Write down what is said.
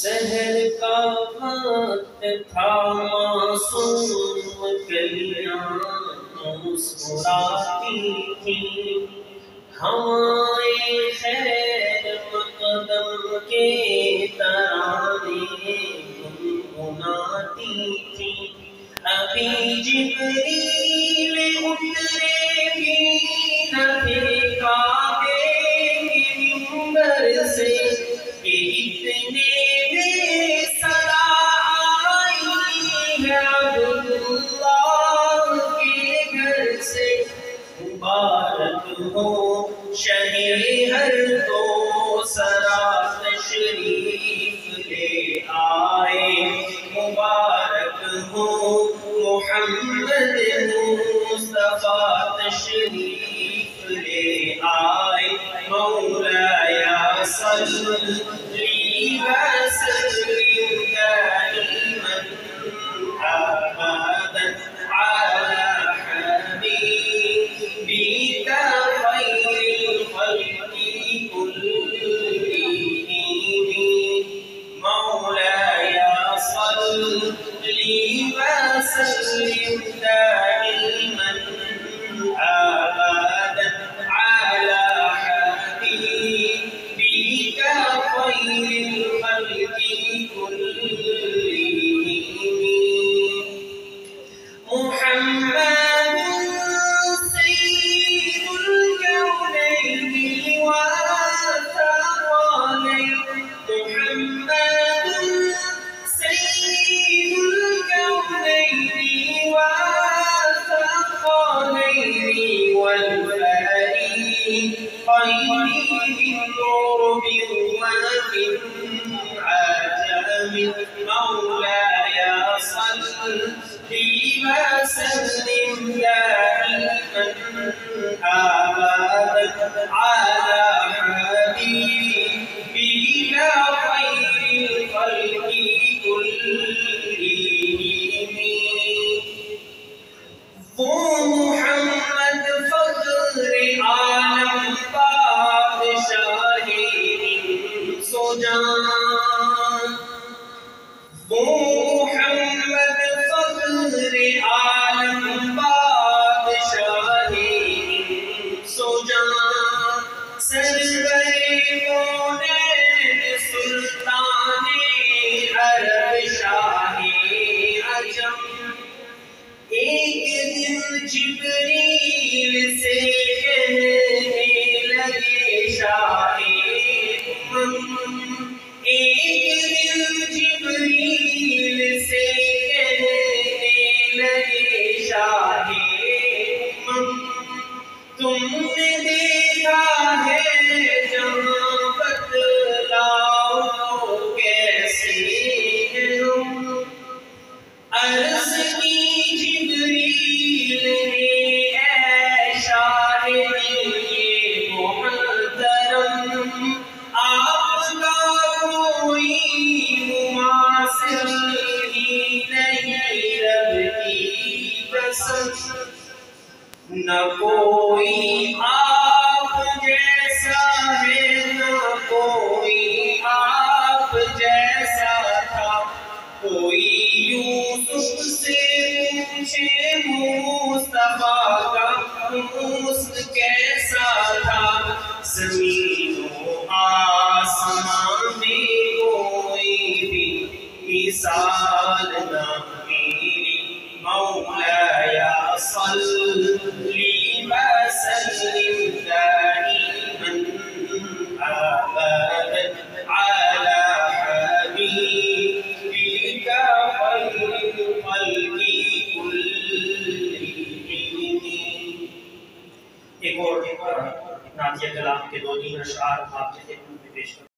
سحر کا وقت تھا معصوم کلیاں مسکراتی تھیں، ہوائیں خیر مقدم کے ترانے گنگناتی تھیں۔ ابھی جبریل اترے بھی نہ تھے کعبے کے منبر سے کہ اتنے میں صدا آئی ہے عبداللہ کے گھر سے۔ مبارک ہو شہر ہر دو سرا تشریف لے آئے، مبارک ہو محمد مصطفیٰ تشریف لے آئے۔ مولایا صلی وسلم دائما ابدا علی حبیبک خیر الخلق كلهم۔ مولایا صلی وسلم دائما ابدا علی حبیبک خیر الخلق كلهم۔ محمد سید الکونین والثقلین، محمد سید الکونین والثقلین والفریقین من عرب ومن عجم۔ مولاي صل وسلم دائما ابدا على حبيبك خير الخلق كلهم۔ وہ محمد فخر عالم بادشاہ انس و جان، وہ محمد فخر عالم بادشاہ انس و جان، سرور کونین سلطان عرب شاہ عجم۔ ایک دن جبریل سے کہنے لگے شاہ امم، ایک دن جبریل سے کہنے لگے شاہ امم، تم نے دیکھا ہے جہاں بتلاؤ کیسے ہیں ہم۔ عرض کی جبریل نے اے شاہ دل محترم، آپ کا کوئی مماثل ہی نہیں رب کی قسم، نہ کوئی آپ جیسا ہے نہ کوئی آپ جیسا تھا۔ کوئی یوسف سے پوچھے مصطفیٰ کا حسن کیسا تھا، زمین و آسمان میں کوئی بھی مثال نہ میری۔ مولایا صلی وسلم دائما ابدا علی حبیبک خیر الخلق كلهم۔ ایک اور نعتیہ کلام کے دو تین اشعار آپ کے خدمت میں پیش کروں۔